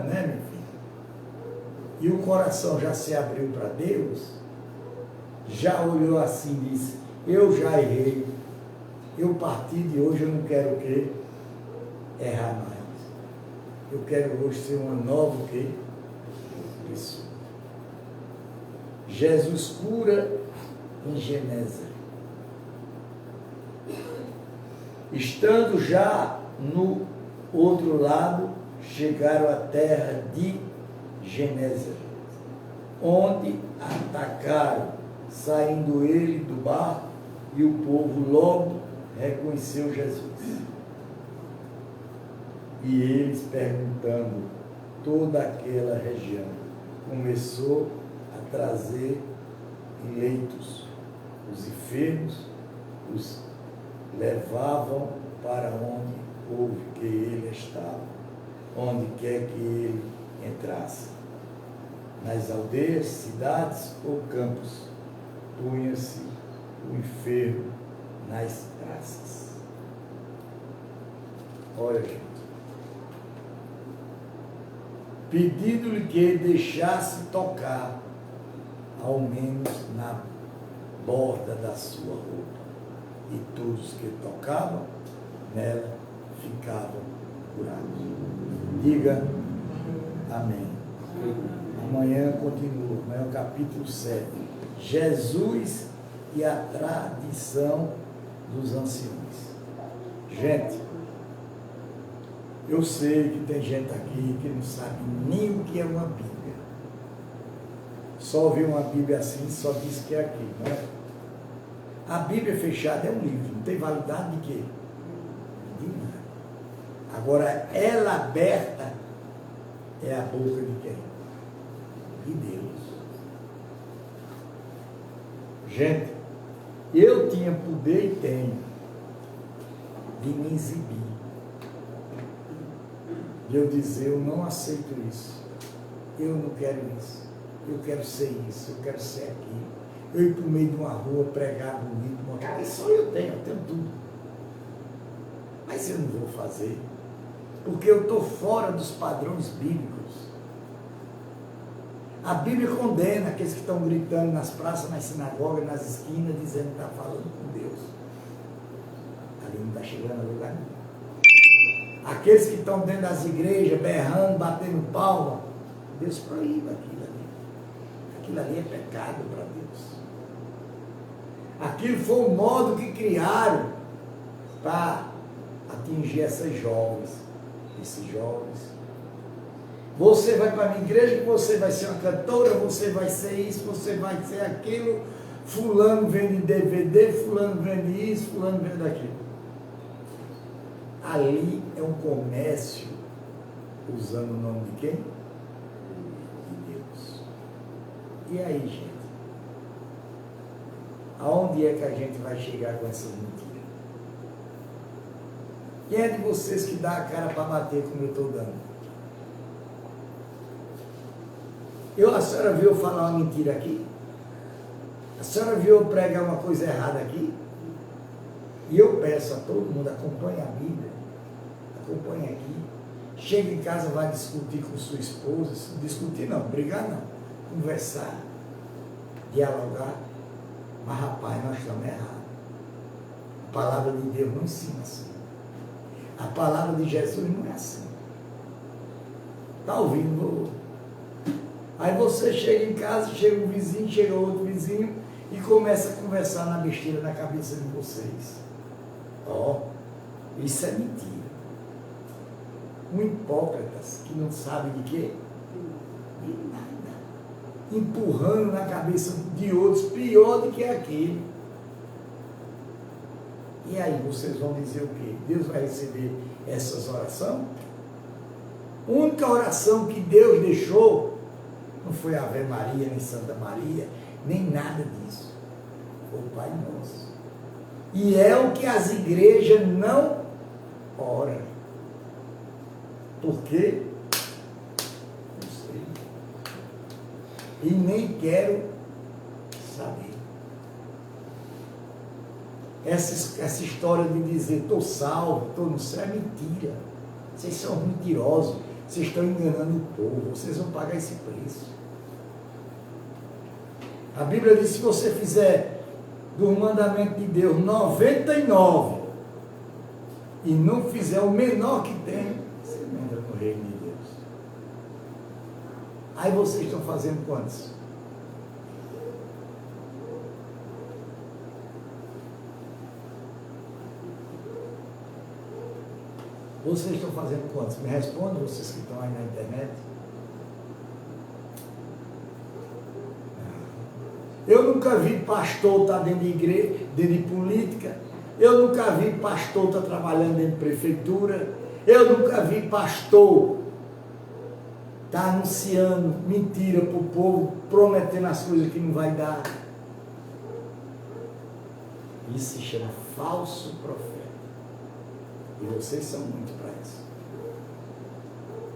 né, meu filho? E o coração já se abriu para Deus, já olhou assim e disse: eu já errei, eu a partir de hoje eu não quero o quê? Errar mais. Eu quero hoje ser uma nova o quê? Pessoa. Jesus cura em Genésare. Estando já no outro lado, chegaram à terra de Genésare, onde atacaram, saindo ele do barco, e o povo logo reconheceu Jesus. E eles, perguntando toda aquela região, começou a trazer em leitos os enfermos, os levavam para onde houve que ele estava, onde quer que ele entrasse, nas aldeias, cidades ou campos, punha-se o enfermo nas praças. Olha, gente, pedindo-lhe que ele deixasse tocar, ao menos na borda da sua roupa, e todos que tocavam nela ficavam curados. Diga amém. Amanhã continua, amanhã é o capítulo 7. Jesus e a tradição dos anciões. Gente, eu sei que tem gente aqui que não sabe nem o que é uma Bíblia. Só ouviu uma Bíblia assim, só diz que é aquilo, não é? A Bíblia fechada é um livro, não tem validade de quê? De nada. Agora, ela aberta é a boca de quem? De Deus. Gente, eu tinha poder e tenho de me exibir. de eu dizer, eu não aceito isso, eu não quero isso, eu quero ser isso, eu quero ser aquilo. Eu ir para o meio de uma rua, pregar bonito, mostrar, isso eu tenho tudo. Mas eu não vou fazer, porque eu estou fora dos padrões bíblicos. A Bíblia condena aqueles que estão gritando nas praças, nas sinagogas, nas esquinas, dizendo que está falando com Deus. Ali não está chegando a lugar nenhum. Aqueles que estão dentro das igrejas, berrando, batendo palma, Deus proíbe aquilo ali. Aquilo ali é pecado para Deus. Aquilo foi o modo que criaram para atingir essas jovens, esses jovens. Você vai para a minha igreja, você vai ser uma cantora, você vai ser isso, você vai ser aquilo, fulano vende DVD, fulano vende isso, fulano vende aquilo. Ali é um comércio, usando o nome de quem? De Deus. E aí, gente? Aonde é que a gente vai chegar com essas mentiras? Quem é de vocês que dá a cara para bater como eu estou dando? A senhora viu eu falar uma mentira aqui? A senhora viu eu pregar uma coisa errada aqui? E eu peço a todo mundo, acompanhe a Bíblia, acompanhe aqui. Chega em casa, vai discutir com sua esposa, discutir não, brigar não, conversar, dialogar. Mas rapaz, nós estamos errados. A palavra de Deus não ensina assim. A palavra de Jesus não é assim. Está ouvindo? Aí você chega em casa, chega um vizinho, chega outro vizinho e começa a conversar na besteira na cabeça de vocês. Isso é mentira. Um hipócrita que não sabe de quê? De nada. Empurrando na cabeça de outros pior do que aquele. E aí vocês vão dizer o quê? Deus vai receber essas orações? A única oração que Deus deixou não foi Ave Maria, nem Santa Maria, nem nada disso. Foi o Pai Nosso. E é o que as igrejas não oram. Por quê? Não sei. E nem quero saber. Essa história de dizer estou salvo, estou no céu, é mentira. Vocês são mentirosos. Vocês estão enganando o povo. Vocês vão pagar esse preço. A Bíblia diz que se você fizer do mandamento de Deus 99 e não fizer o menor que tem, você não entra no reino de Deus. Aí vocês estão fazendo quantos? Vocês estão fazendo quantos? Me respondam, vocês que estão aí na internet. Eu nunca vi pastor estar dentro de igreja, dentro de política. Eu nunca vi pastor estar trabalhando dentro de prefeitura. Eu nunca vi pastor estar anunciando mentira para o povo, prometendo as coisas que não vai dar. Isso se chama falso profeta. E vocês são muito para isso.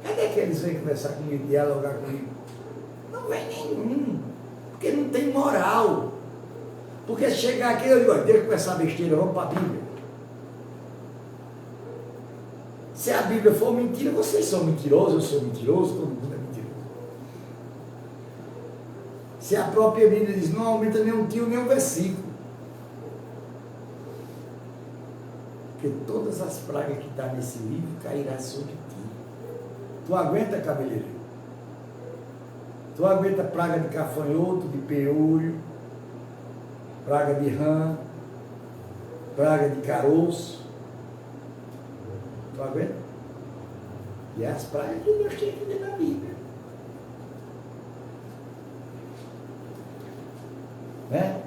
Cadê que eles vêm conversar comigo, dialogar comigo? Não vem nenhum. Porque não tem moral. Porque chegar aqui, eu digo, deixa eu conversar besteira, vamos para a Bíblia. Se a Bíblia for mentira, vocês são mentirosos, eu sou mentiroso, todo mundo é mentiroso. Se a própria Bíblia diz, não aumenta nem um tio, nem um versículo. Porque todas as pragas que estão nesse livro cairão sobre ti. Tu aguenta, cabeleireiro? Tu aguenta praga de cafanhoto, de peolho, praga de rã, praga de caroço? Tu aguenta? E as pragas que Deus tinha que ver na Bíblia. Né?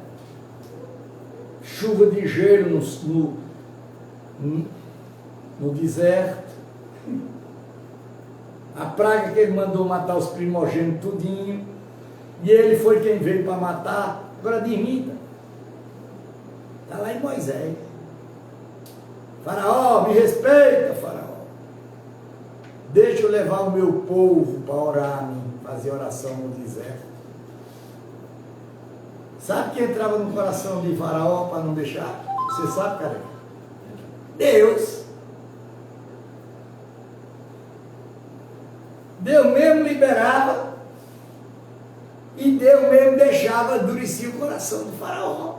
Chuva de gelo no deserto. A praga que ele mandou matar os primogênitos tudinho, e ele foi quem veio para matar. Agora admita, está lá em Moisés. Faraó, me respeita, Faraó. Deixa eu levar o meu povo para orar, fazer oração no deserto. Sabe quem entrava no coração de Faraó para não deixar? Você sabe, cara? Deus. Deus mesmo liberava e Deus mesmo deixava endurecer o coração do Faraó.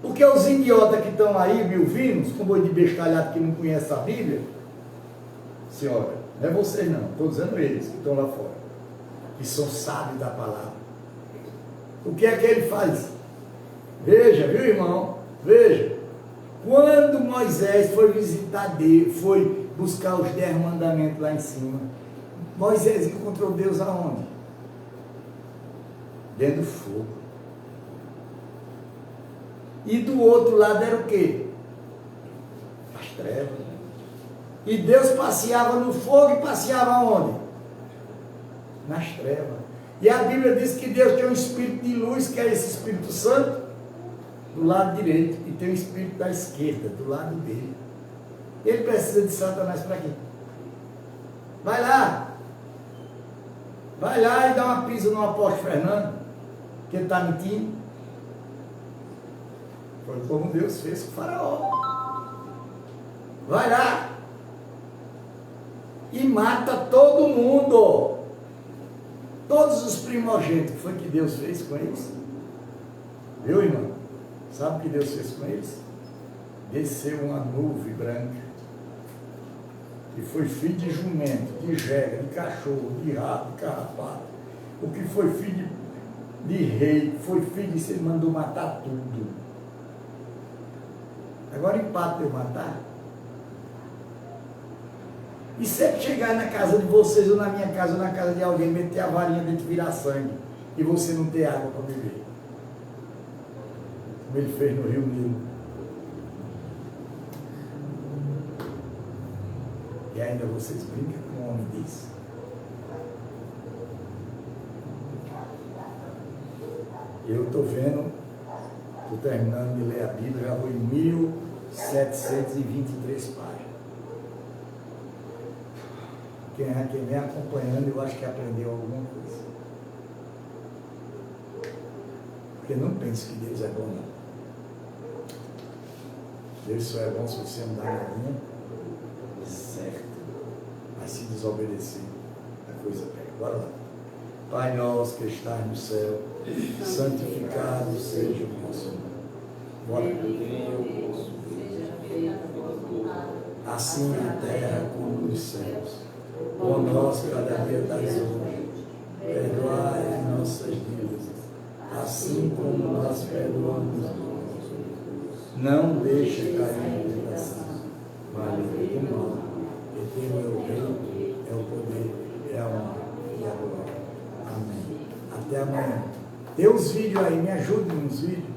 Porque os idiotas que estão aí me ouvindo, com boi de bestalhado que não conhece a Bíblia, senhora, não é vocês não, estou dizendo eles que estão lá fora, que são sábios da palavra. O que é que ele faz? Veja, viu, irmão? Veja. Quando Moisés foi visitar Deus, foi buscar os 10 mandamentos lá em cima, Moisés encontrou Deus aonde? Dentro do fogo. E do outro lado era o quê? As trevas. E Deus passeava no fogo e passeava onde? Nas trevas. E a Bíblia diz que Deus tem um espírito de luz, que é esse Espírito Santo, do lado direito, e tem um espírito da esquerda, do lado dele. Ele precisa de Satanás para quê? Vai lá e dá uma pisa no apóstolo Fernando, que ele está mentindo. Foi como Deus fez com o Faraó. Vai lá e mata todo mundo. Todos os primogênitos. Foi que Deus fez com eles? Viu, irmão? Sabe o que Deus fez com eles? Desceu uma nuvem branca. E foi filho de jumento, de jegue, de cachorro, de rato, de carrapato. O que foi filho de rei, foi filho de... Ele mandou matar tudo. Agora empate eu matar. E se ele chegar na casa de vocês, ou na minha casa, ou na casa de alguém, meter a varinha dentro e virar sangue, e você não ter água para beber? Como ele fez no Rio Nilo. E ainda vocês brincam com o homem desse. Eu estou vendo, estou terminando de ler a Bíblia, já vou em 1723 páginas. Quem vem acompanhando, eu acho que aprendeu alguma coisa. Porque não pense que Deus é bom, não. Deus só é bom se você andar na linha certa. Mas se desobedecer, a coisa pega. Bora lá. Pai nosso que estás no céu, santificado seja o nosso nome. Bora. Assim na terra como nos céus. Pão nosso cada dia das hoje, perdoai as nossas dívidas, assim como nós perdoamos aos nossos. Não deixe cair em tentação, mas livre do mal, porque teu é o reino, é o poder, é a honra e a glória. Amém. Até amanhã. Tem uns vídeos aí, me ajudem nos vídeos.